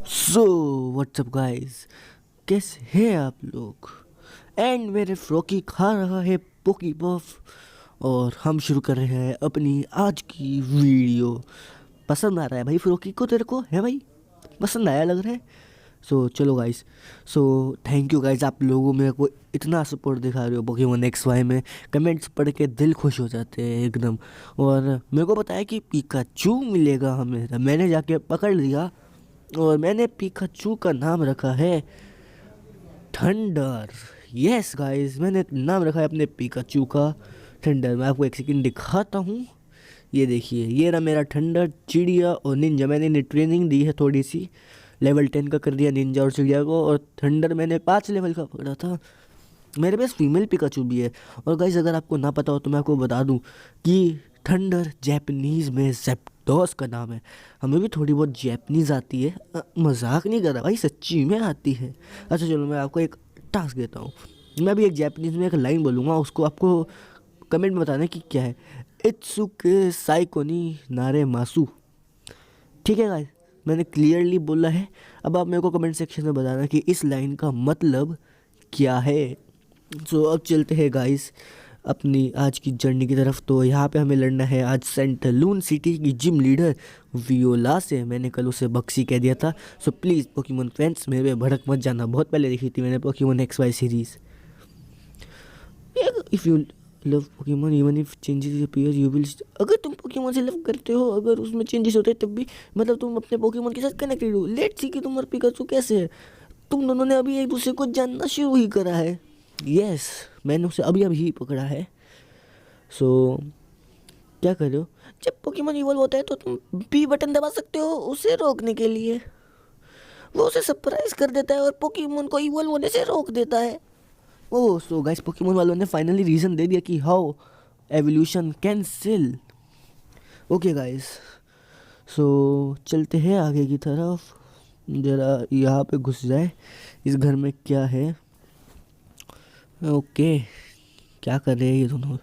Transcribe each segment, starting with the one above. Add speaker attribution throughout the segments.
Speaker 1: So what's up guys, कैसे हैं आप लोग। एंड मेरे फ्रॉकी खा रहा है पोकी पफ और हम शुरू कर रहे हैं अपनी आज की वीडियो। पसंद आ रहा है भाई फ्रॉकी को, तेरे को है भाई पसंद आया लग रहा है। सो चलो guys, so thank you guys, आप लोगों मेरे को इतना सपोर्ट दिखा रहे हो पोकेमॉन एक्स वाई में। कमेंट्स पढ़ के दिल खुश हो जाते हैं एकदम। और मेरे को बताया कि पिकाचू मिलेगा हमें, तो मैंने जाके पकड़ लिया और मैंने पिकाचू का नाम रखा है थंडर। यस गाइस, मैंने नाम रखा है अपने पिकाचू का थंडर। मैं आपको एक सेकंड दिखाता हूँ। ये देखिए, ये रहा मेरा थंडर, चिड़िया और निंजा। मैंने इन्हें ट्रेनिंग दी है थोड़ी सी, लेवल 10 का कर दिया निंजा और चिड़िया को, और थंडर मैंने 5 लेवल का पकड़ा था। मेरे पास फीमेल पिकाचू भी है। और गाइस अगर आपको ना पता हो तो मैं आपको बता दूं कि थंडर जापानीज़ में जैप्डोस का नाम है। हमें भी थोड़ी बहुत जापानीज़ आती है, मजाक नहीं कर रहा भाई, सच्ची में आती है। अच्छा चलो, मैं आपको एक टास्क देता हूँ। मैं भी एक जापानीज़ में एक लाइन बोलूँगा, उसको आपको कमेंट में बताना कि क्या है। इत्सुके साइकोनी नारे मासू। ठीक है गाइस, मैंने क्लियरली बोला है। अब आप मेरे को कमेंट सेक्शन में बताना कि इस लाइन का मतलब क्या है। सो अब चलते हैं गाइस अपनी आज की जर्नी की तरफ। तो यहाँ पे हमें लड़ना है आज सेंट लून सिटी की जिम लीडर वियोला से। मैंने कल उसे बक्सी कह दिया था। सो प्लीज़ पोकेमॉन फैंस मेरे पे भड़क मत जाना, बहुत पहले देखी थी मैंने Pokemon X Y series. If you love Pokemon even if changes appear you will. अगर तुम पोकेमॉन से लव करते हो, अगर उसमें चेंजेस होते हैं तब भी, मतलब तुम अपने पोकेमॉन के साथ कनेक्टेड हो। लेट्स सी कि तुम और पिकाचू कैसे है। तुम दोनों ने अभी एक दूसरे को जानना शुरू ही करा है। यस, मैंने उसे अभी अभी ही पकड़ा है। सो क्या कर रहे हो। जब पोकेमॉन इवॉल्व होता है तो तुम बी बटन दबा सकते हो उसे रोकने के लिए। वो उसे सरप्राइज कर देता है और पोकेमॉन को इवॉल्व होने से रोक देता है। ओह सो गाइस, पोकेमॉन वालों ने फाइनली रीज़न दे दिया कि how evolution cancel. Okay guys, so चलते हैं आगे की तरफ। ज़रा यहाँ पे घुस जाए, इस घर में क्या है। ओके, क्या कर रहे हैं ये दोनों।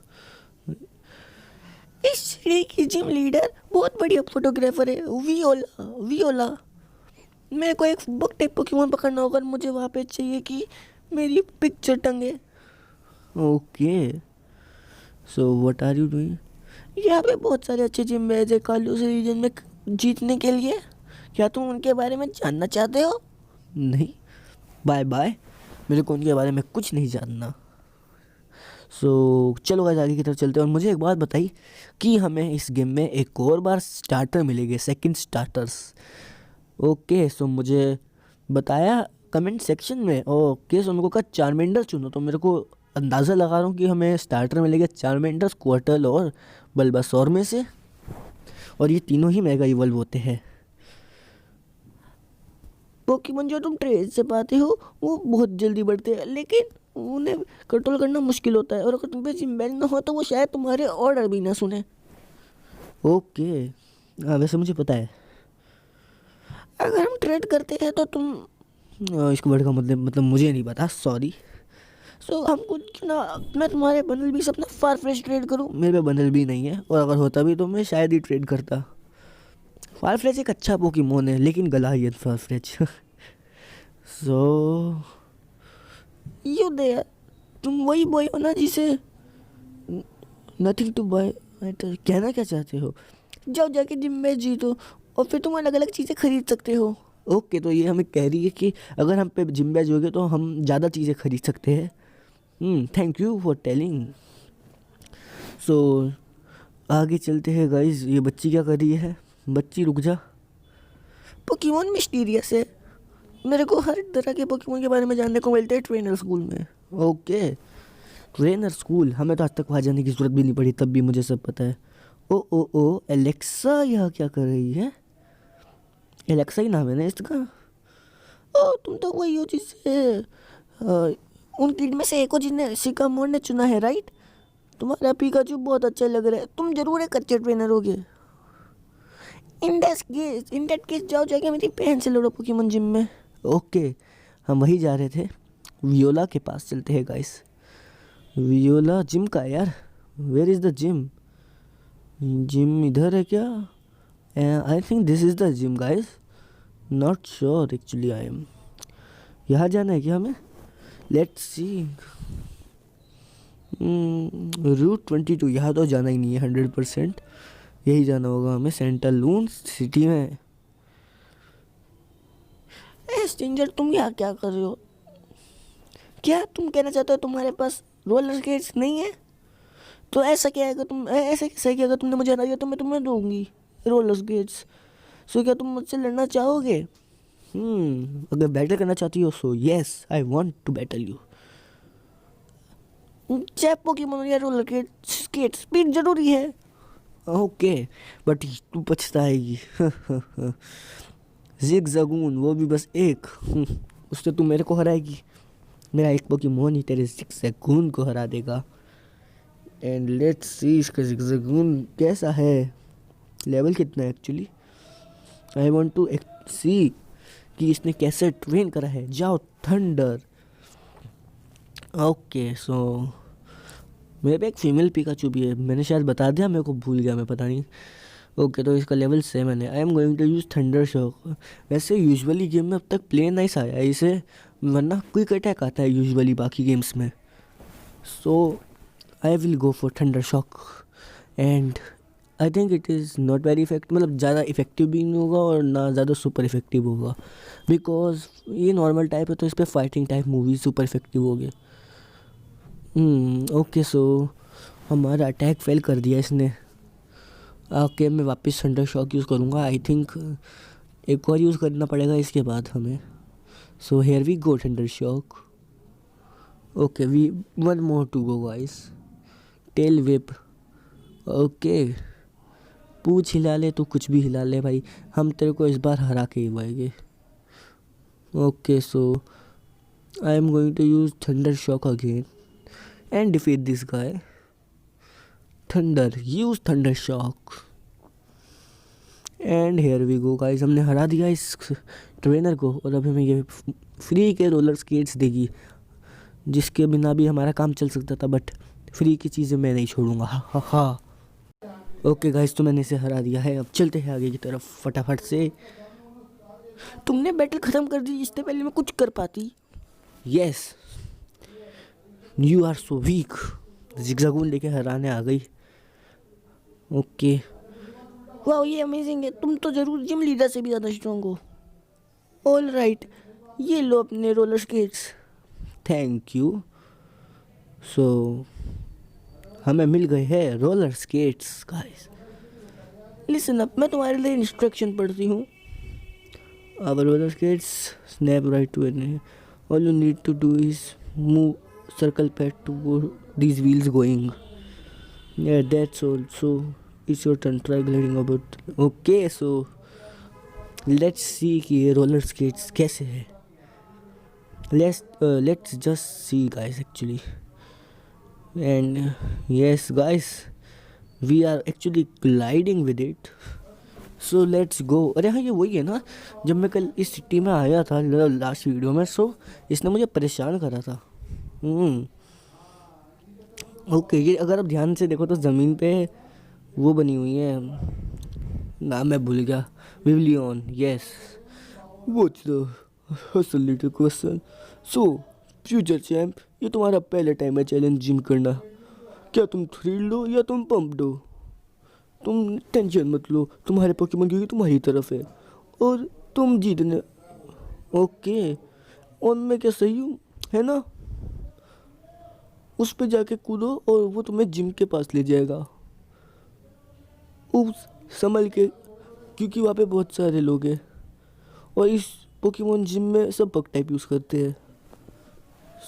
Speaker 1: इस सिटी की जिम लीडर बहुत बढ़िया फोटोग्राफर है, वियोला। वियोला, मेरे को एक बुक टाइप पोकेमॉन पकड़ना होगा, मुझे वहाँ पे चाहिए कि मेरी पिक्चर टंगे। Okay, so what are you doing. यहाँ पे बहुत सारे अच्छे जिम बैज है कालू से रीजन में जीतने के लिए। क्या तुम उनके बारे में जानना चाहते हो। नहीं, बाय बाय, मेरे को उनके बारे में कुछ नहीं जानना। सो चलो गाइस आगे की तरफ चलते हैं। और मुझे एक बात बताई कि हमें इस गेम में एक और बार स्टार्टर मिलेंगे, सेकंड स्टार्टर्स। ओके, सो मुझे बताया कमेंट सेक्शन में। ओके, सो मेरे को कहा चार्मेंडर चुनो, तो मेरे को अंदाज़ा लगा रहा हूँ कि हमें स्टार्टर मिलेगा चार्मेंडर, क्वार्टल और बल्बासौर में से। और ये तीनों ही मेगा इवॉल्व होते हैं। पोकेमॉन जो तुम ट्रेन से पाते हो वो बहुत जल्दी बढ़ते हैं, लेकिन उन्हें कंट्रोल करना मुश्किल होता है। और अगर तुम पे जिम्मेदारी ना हो तो वो शायद तुम्हारे ऑर्डर भी ना सुने। ओके, हाँ वैसे मुझे पता है। अगर हम ट्रेड करते हैं तो तुम इसको वर्ड का मतलब मुझे नहीं पता, सॉरी। सो हम कुछ ना, मैं तुम्हारे बंडल भी से अपना फारफ्रेश ट्रेड करूँ। मेरे पे बंडल भी नहीं है, और अगर होता भी तो मैं शायद ही ट्रेड करता। फारफ्रेच एक अच्छा पोकेमॉन है, लेकिन गलाहियत फारफ्रेच। सो यू देयर, तुम वही बॉय हो ना जिसे नथिंग टू बाय। कहना क्या चाहते हो। जाओ जाके जिम में जीतो और फिर तुम अलग अलग चीज़ें खरीद सकते हो। ओके, तो ये हमें कह रही है कि अगर हम पे जिम बैच होगे तो हम ज़्यादा चीज़ें खरीद सकते हैं। Thank you for telling. So आगे चलते हैं गाइस। ये बच्ची क्या कर रही है। बच्ची रुक जा। पोकेमॉन मिस्टीरियस है, मेरे को हर तरह के पोकेमॉन के बारे में जानने को मिलता है ट्रेनर स्कूल में। ओके, ट्रेनर स्कूल, हमें तो आज तक वहाँ जाने की ज़रूरत भी नहीं पड़ी, तब भी मुझे सब पता है। ओ एलेक्सा यहाँ क्या कर रही है। एलेक्सा ही नाम है ना इसका। ओ तुम तो वही हो जिससे उन किड में से एक हो जिन्हें शिकामोर ने चुना है, राइट। तुम्हारा पिकाचू बहुत अच्छा लग रहा है, तुम जरूर एक अच्छे ट्रेनर होगे। इन दैट केस जाओ जाके मेरी बहन से लड़ो पोकेमॉन जिम में। ओके, हम वही जा रहे थे, वियोला के पास चलते हैं गाइस। वियोला जिम का यार, where is the gym. Gym इधर है क्या। I think this is the gym guys. Not sure actually I am. यहाँ जाना है क्या हमें? Let's see. रूट 22, यहाँ तो जाना ही नहीं है 100%। यही जाना होगा हमें, सेंट्रल सिटी में। ए स्ट्रेंजर, तुम यहाँ क्या कर रहे हो? क्या तुम कहना चाहते हो तुम्हारे पास रोलर स्केट्स नहीं है? तो ऐसा क्या है, अगर तुम ऐसा कैसा है कि अगर तुमने मुझे हरा दिया तो मैं तुम्हें दूंगी रोलर स्केट्स। सो क्या तुम मुझसे लड़ना चाहोगे? अगर बैटल करना चाहती हो so yes, I want to battle you. चाहे पोकेमोन या रोलर स्केट स्पीड जरूरी है। ओके, बट तू पछताएगी। जिगजैगून, वो भी बस एक। उससे तू मेरे को हराएगी। मेरा एक पोकेमोन ही तेरे जिगजैगून को हरा देगा। एंड लेट्स सी इसका जिगजैगून कैसा है, लेवल कितना है एक्चुअली। आई वांट टू सी कि इसने कैसे ट्रेन करा है। जाओ थंडर। ओके सो मेरे पे एक फीमेल पिकाचू भी है, मैंने शायद बता दिया, मेरे को भूल गया मैं, पता नहीं। ओके तो इसका लेवल 7 है। I am going to use thunder shock. वैसे यूजुअली गेम में अब तक प्ले नाइस आया है इसे, वरना क्विक अटैक आता है यूजुअली बाकी गेम्स में। So I will go for thunder shock and I think it is not very effective, मतलब ज़्यादा इफेक्टिव भी नहीं होगा और ना ज़्यादा सुपर इफेक्टिव होगा, बिकॉज ये नॉर्मल टाइप है तो इस पर fighting type move super effective हो गए। ओके सो हमारा अटैक फेल कर दिया इसने। ओके मैं वापस थंडर शॉक यूज़ करूँगा। आई थिंक एक और यूज़ करना पड़ेगा इसके बाद हमें। So here we go thunder shock. Okay we one more to go guys. Tell whip। Okay पूछ हिला ले तो कुछ भी हिला ले भाई, हम तेरे को इस बार हरा के ही आएंगे। Okay so I am going to use thunder shock again and defeat this guy. Thunder, use thunder shock and here we go guys. हमने हरा दिया इस ट्रेनर को और अब हमें ये फ्री के रोलर स्केट्स देगी, जिसके बिना भी हमारा काम चल सकता था, बट फ्री की चीज़ें मैं नहीं छोड़ूंगा। हा हा। ओके गाइस तो मैंने इसे हरा दिया है, अब चलते हैं आगे की तरफ फटाफट से। तुमने बैटल ख़त्म कर दी, इससे पहले मैं कुछ कर पाती। Yes you are so weak. Zigzagoon लेके हराने आ गई। ओके वाह ये अमेजिंग है, तुम तो ज़रूर जिम लीडर से भी ज़्यादा स्ट्रॉन्ग हो। ऑल राइट, ये लो अपने roller skates. Thank you. So हमें मिल गए हैं roller skates guys. Listen up, मैं तुम्हारे लिए इंस्ट्रक्शन पढ़ती हूँ। Our roller skates snap right to an, all you need to do is move circle pad to go these wheels going. Yeah, that's all. So it's your turn. Try gliding about. Okay, so let's see कि ये roller skates कैसे है। Let's just see guys actually. And yes guys, we are actually gliding with it. So let's go. अरे हाँ ये वही है ना, जब मैं कल इस सिटी में आया था लास्ट वीडियो में, सो इसने मुझे परेशान करा था। ओके ये अगर आप ध्यान से देखो तो ज़मीन पे वो बनी हुई है, नाम मैं भूल गया, Vivillon. Yes what's the hustle little question. So future champ, ये तुम्हारा पहला टाइम है चैलेंज जिम करना। क्या तुम थ्रिल्ड हो या तुम पम्प्ड हो? तुम टेंशन मत लो, तुम्हारे पोकेमोन क्योंकि तुम्हारी तरफ है और तुम जीतने। ओके और मैं क्या सही हूँ, है ना? उस पे जाके कूदो और वो तुम्हें जिम के पास ले जाएगा। उस संभल के, क्योंकि वहाँ पे बहुत सारे लोग हैं और इस पोकेमोन जिम में सब बग टाइप यूज़ करते हैं।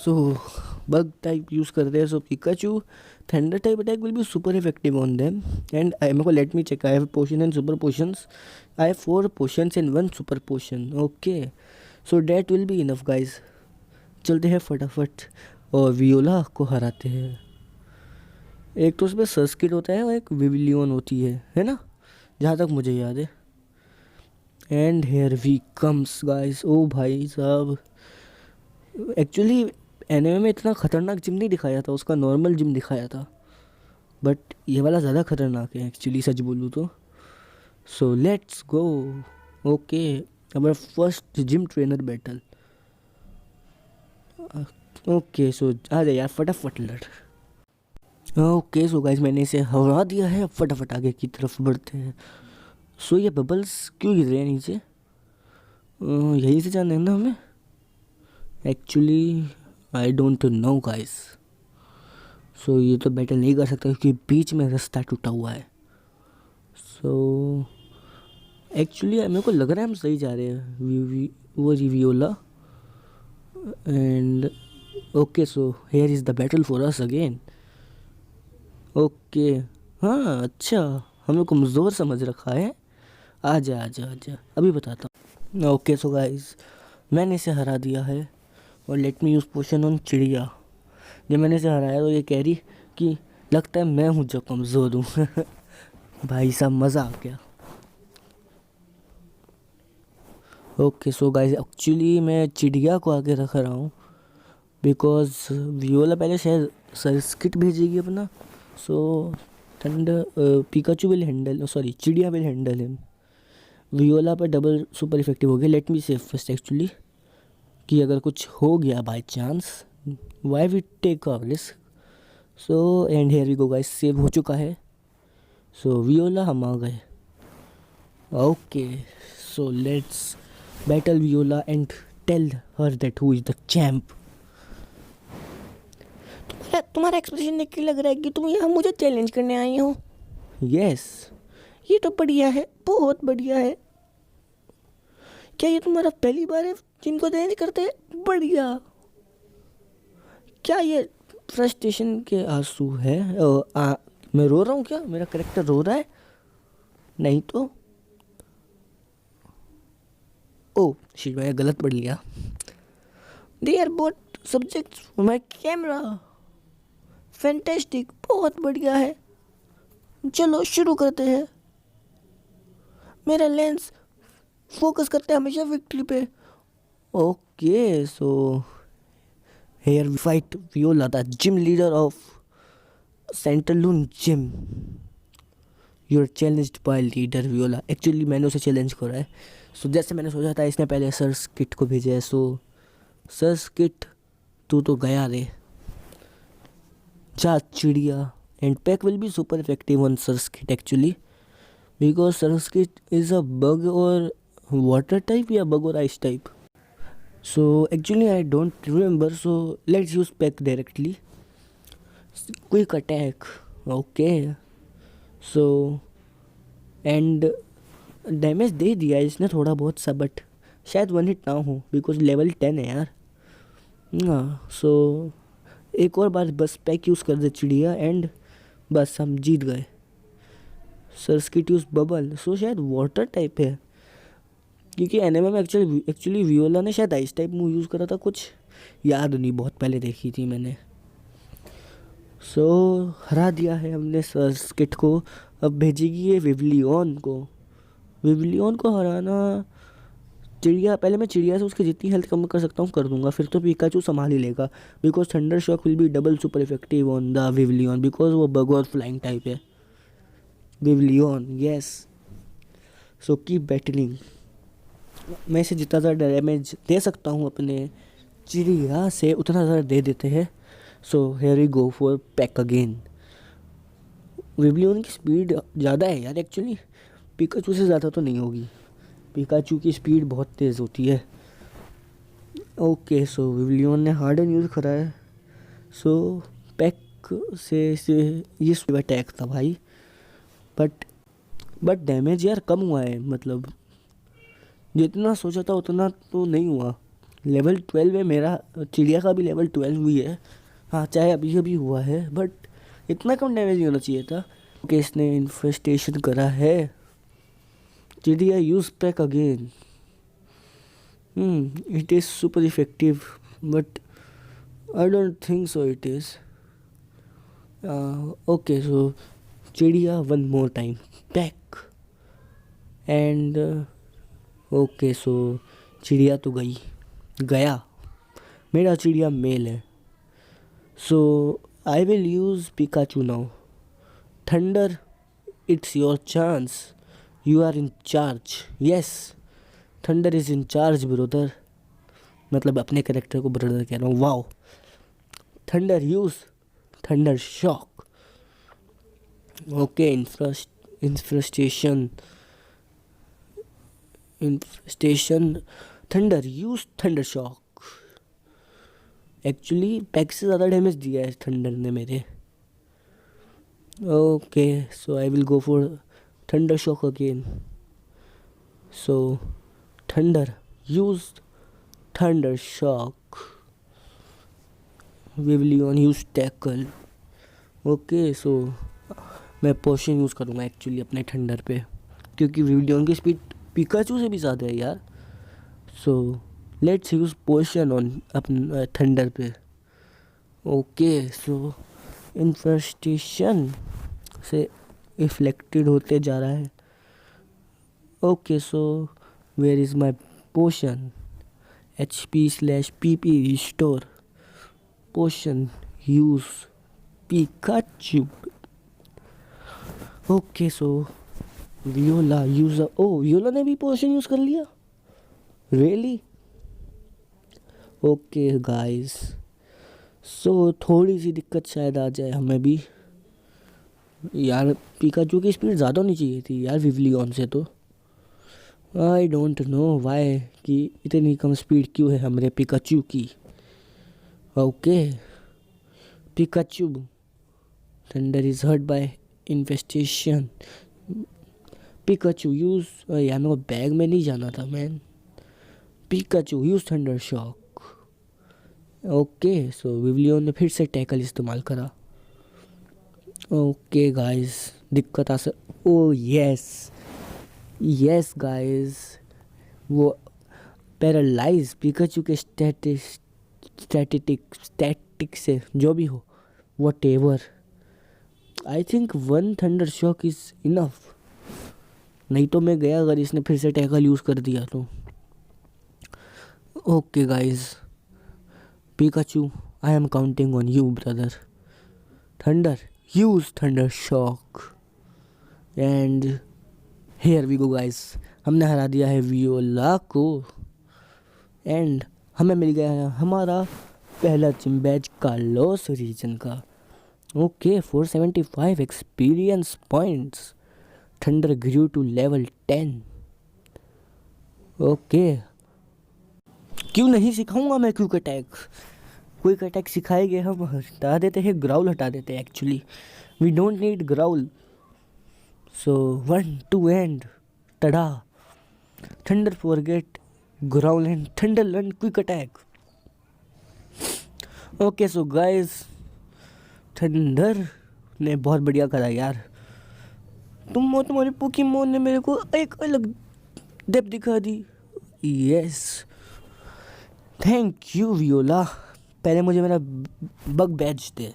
Speaker 1: सो बग टाइप यूज़ करते हैं, so Pikachu thunder type attack will be super effective on them. And I मेरे को let me check, I have potion and super potions. I have 4 potions and 1 super potion. Okay so that will be enough guys. चलते हैं फटाफट और Viola को हराते हैं। एक तो उसमें सर्स्किट होता है और एक विविलियन होती है ना, जहाँ तक मुझे याद है। And here we comes guys. ओ भाई साहब, एक्चुअली एनिमे में इतना ख़तरनाक जिम नहीं दिखाया था, उसका नॉर्मल जिम दिखाया था, बट ये वाला ज़्यादा खतरनाक है एक्चुअली सच बोलूँ तो। So let's go. Okay our first gym trainer battle. Okay so आ जाए यार, फटाफट लड़। ओके सो गाइस, मैंने इसे हरा दिया है। अब फटाफट आगे की तरफ बढ़ते हैं। सो ये बबल्स क्यों गिर रहे हैं नीचे? यहीं से जाना है ना हमें? Actually I don't know guys. So ये तो बैटल नहीं कर सकता क्योंकि बीच में रास्ता टूटा हुआ है। सो एक्चुअली मेरे को लग रहा है हम सही जा रहे हैं। वो रिवियोला and okay so here is the battle for us again. Okay हाँ अच्छा, हमें कमज़ोर समझ रखा है। आजा आजा आजा, अभी बताता हूँ। ओके सो गाइस, मैंने इसे हरा दिया है और let me use potion on चिड़िया। जब मैंने इसे हराया तो ये कह रही कि लगता है मैं हूँ जो कमज़ोर हूँ। भाई साहब मज़ा आ गया। ओके सो गाइस, एक्चुअली मैं चिड़िया को आगे रख रहा हूँ बिकॉज वियोला पहले शायद सर्किट भेजेगी अपना। So thunder Pikachu will handle, sorry चिड़िया विल हैंडल हिम। वियोला पर डबल सुपर इफेक्टिव हो गया। Let me save first actually, कि अगर कुछ हो गया by chance, why we take a risk. So and here we go guys, save हो चुका है। सो वियोला हम आ गए। Okay so let's battle Viola and tell her that who is the champ. तुम्हारा एक्सप्रेशन देख के लग रहा है कि तुम यहाँ मुझे चैलेंज करने आई हो। यस, ये तो बढ़िया है, बहुत बढ़िया है। क्या ये तुम्हारा पहली बार है जिनको चैलेंज करते हैं? बढ़िया। क्या ये फ्रस्ट्रेशन के आंसू है? मैं रो रहा हूँ क्या? मेरा कैरेक्टर रो रहा है? नहीं तो ओ शिट, मैंने गलत पढ़ लिया। They are both subjects for my camera. Fantastic, बहुत बढ़िया है। चलो शुरू करते हैं। मेरा लेंस फोकस करते हैं हमेशा विक्ट्री पे। Okay so here we fight Viola, the gym leader of Santalune gym. You are challenged by leader Viola. Actually मैंने उसे चैलेंज करा है। सो जैसे मैंने सोचा था, इसने पहले सर स्किट को भेजा है। सो सर स्किट तू तो गया रे, जा चिड़िया। And peck will be super effective on Surskit actually, because Surskit is a bug और वाटर टाइप या बग और ice type. So actually I don't remember, so let's use peck directly. Quick attack, okay. So and damage दे दिया इसने थोड़ा बहुत सा, but शायद वन हिट ना हो बिकॉज लेवल 10 है यार। हाँ सो एक और बार बस पैक यूज़ कर दे चिड़िया एंड बस हम जीत गए। सर्स्किट यूज बबल, सो शायद वाटर टाइप है क्योंकि एनिमे में एक्चुअली वियोला ने शायद आइस टाइप मूव यूज़ करा था, कुछ याद नहीं, बहुत पहले देखी थी मैंने। सो हरा दिया है हमने सर्स्किट को। अब भेजेगी ये विवलियन को। विवलियन को हराना, चिड़िया पहले मैं चिड़िया से उसकी जितनी हेल्थ कम कर सकता हूँ कर दूंगा, फिर तो पिकाचू संभाल ही लेगा because thunder shock will be double super effective on the Vivillon because वो बग और फ्लाइंग टाइप है। Vivillon yes. So keep battling. मैं इसे जितना ज़्यादा डैमेज दे सकता हूँ अपने चिड़िया से उतना ज़्यादा दे देते हैं। So here we go for peck again. Vivillon की स्पीड ज़्यादा है यार एक्चुअली, पिकाचू से ज़्यादा तो नहीं होगी। पिकाचू की स्पीड बहुत तेज़ होती है। ओके सो विवलियन ने हार्डन यूज़ करा है। सो पैक से ये स्पीड अटैक था भाई, बट डैमेज यार कम हुआ है, मतलब जितना सोचा था उतना तो नहीं हुआ। लेवल 12 है मेरा, चिड़िया का भी लेवल 12 हुई है। हाँ चाहे अभी अभी हुआ है बट इतना कम डैमेज नहीं होना चाहिए था। ओके इसने इन्फेस्टेशन करा है। चिड़िया use peck again. It is super effective but I don't think so it is. Okay so चिड़िया one more time peck and okay so चिड़िया तो गया। मेरा चिड़िया मेल है। So I will use Pikachu now. Thunder, it's your chance, you are in charge. Yes thunder is in charge brother, मतलब अपने character को ब्रदर कह रहा हूँ। Wow, thunder use thunder shock. Okay, इन्फ्रेस्टेशन thunder use thunder shock. Actually peck से ज़्यादा damage दिया है थंडर ने मेरे। Okay, so I will go for thunder shock again. So thunder use thunder shock, Vivillon use tackle. Okay, so मैं potion use करूँगा actually अपने thunder पे, क्योंकि विवलियन की स्पीड पिकाचू से भी ज़्यादा है यार। So let's use potion on अपन थंडर पे। ओके, सो इन्फ्रेस्टेशन से इफ्लेक्टेड होते जा रहा है। Okay, so where is my potion? HP/PP restore potion use Pikachu. Okay, so Viola use, oh Viola ने भी पोशन यूज कर लिया, रियली? ओके गाइस, सो थोड़ी सी दिक्कत शायद आ जाए हमें भी यार। पिकाचू की स्पीड ज़्यादा होनी चाहिए थी यार विवलियन से तो। आई डोंट नो वाई कि इतनी कम स्पीड क्यों है हमारे पिकाचू की। Okay, Pikachu thunder is hurt by infestation. Pikachu use, यार मेरे को बैग में नहीं जाना था man. Pikachu use thunder shock. Okay, so Vivillon ने फिर से टैकल इस्तेमाल करा। ओके गाइस, दिक्कत आ सक, ओ यस गाइस, वो पैरालाइज पिकाचू के स्टैटिक से जो भी हो, what ever, I think 1 thunder shock is enough. नहीं तो मैं गया अगर इसने फिर से टैकल यूज़ कर दिया तो। Okay guys, Pikachu I am counting on you brother. Thunder use thunder shock and here we go guys, हमने हरा दिया है वियोला को एंड हमें मिल गया है हमारा पहला जिम बैज कार्लोस रीजन का। Okay, 475 experience points. Thunder grew to level 10। Okay, क्यों नहीं सिखाऊंगा मैं क्विक अटैक। क्विक अटैक सिखाएंगे हम, हटा देते हैं ग्राउल, हटा देते हैं actually, we don't need growl. So 1 2 and tada, thunder forget growl and thunder learn quick attack. Okay, so guys, thunder ने बहुत बढ़िया करा यार। तुम्हारे पोकेमोन ने मेरे को एक अलग डेप्थ दिखा दी। Yes, thank you Viola. पहले मुझे मेरा बग बैज दे।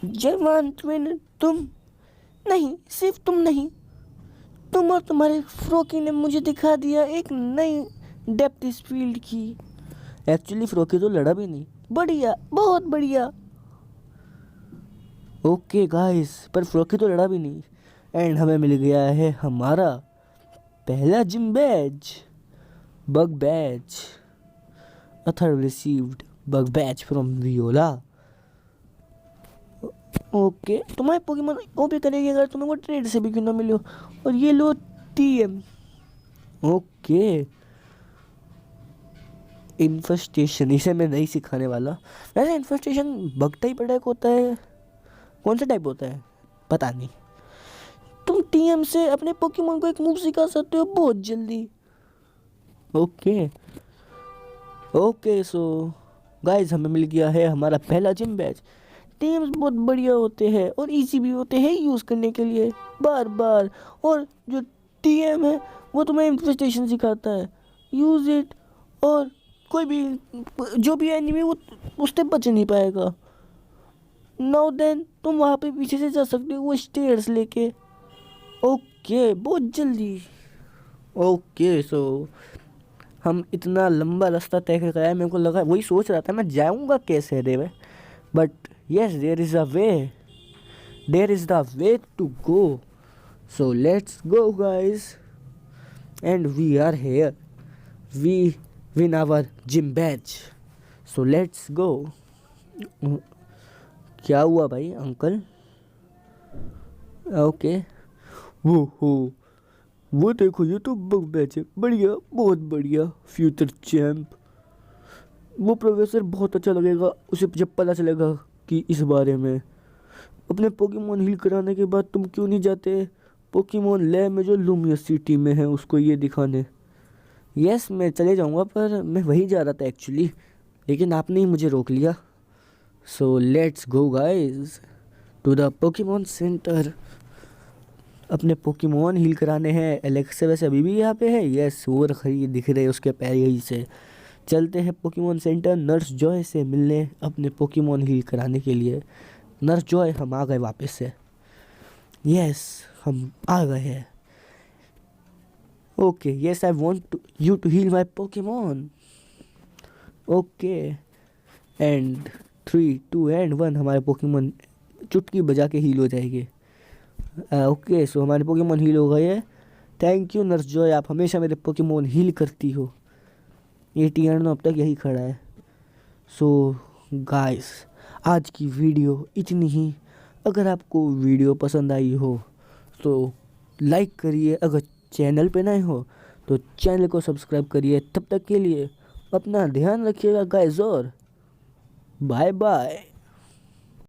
Speaker 1: जवान ट्विन, तुम नहीं, सिर्फ तुम नहीं, तुम और तुम्हारे फ्रोकी ने मुझे दिखा दिया एक नई डेप्थ इस फील्ड की। एक्चुअली फ्रोकी तो लड़ा भी नहीं, बढ़िया, बहुत बढ़िया। ओके गाइस, पर फ्रोकी तो लड़ा भी नहीं एंड हमें मिल गया है हमारा पहला gym badge, bug badge. Arthur received bug badge from Viola. Okay, तुम्हारे पोकेमोन ओपी करेगी अगर तुम्हें वो ट्रेड से भी क्यों ना मिलो। और ये लो TM। ओके, इन्फेस्टेशन, इसे मैं नहीं सिखाने वाला। वैसे इन्फेस्टेशन बग टाइप अटैक होता है, कौन सा टाइप होता है पता नहीं। तुम TM से अपने पोकेमोन को एक मूव सिखा सकते हो बहुत जल्दी। ओके ओके, सो गाइस, हमें मिल गया है हमारा पहला जिम बैच। टीम्स बहुत बढ़िया होते हैं और इजी भी होते हैं यूज़ करने के लिए बार बार। और जो TM है वो तुम्हें इन्फेस्टेशन सिखाता है, यूज़ इट, और कोई भी जो भी एनिमी वो उससे बच नहीं पाएगा। नाउ देन तुम वहाँ पे पीछे से जा सकते हो वो स्टेयर्स लेके। ओके, बहुत जल्दी। ओके, सो हम इतना लंबा रास्ता तय कर गया, मेरे को लगा, वही सोच रहा था मैं जाऊंगा कैसे रे, but yes, there is the way to go. So let's go guys, and we are here. we win our gym badge. So let's go. क्या हुआ भाई अंकल? ओके वो देखो ये तो बग बैच है, बढ़िया, बहुत बढ़िया, फ्यूचर चैम्प। वो प्रोफेसर बहुत अच्छा लगेगा उसे जब पता चलेगा कि इस बारे में। अपने पोकेमोन हील कराने के बाद तुम क्यों नहीं जाते पोकेमोन लैब में जो लूमियस सिटी में है उसको ये दिखाने? यस मैं चले जाऊंगा, पर मैं वही जा रहा था एक्चुअली, लेकिन आपने ही मुझे रोक लिया। So let's go guys to the Pokemon center. अपने पोकेमोन हील कराने हैं। एलेक्सा वैसे अभी भी यहाँ पे है। यस वो रखी दिख रहे उसके पैर यहीं से। चलते हैं पोकेमोन सेंटर नर्स जॉय से मिलने अपने पोकेमोन हील कराने के लिए। नर्स जॉय हम आ गए वापस से। यस हम आ गए हैं। Okay yes I want you to heal my Pokemon. Okay and 3 2 and 1 हमारे पोकेमोन चुटकी बजा के हील हो जाएंगे। ओके सो हमारे पोकेमोन हील हो गए हैं। थैंक यू नर्स जॉय, आप हमेशा मेरे पोकेमोन हील करती हो। ये टियानो अब तक यही खड़ा है। सो गाइस आज की वीडियो इतनी ही। अगर आपको वीडियो पसंद आई हो तो लाइक करिए, अगर चैनल पे नए हो तो चैनल को सब्सक्राइब करिए। तब तक के लिए अपना ध्यान रखिएगा गाइस और बाय बाय।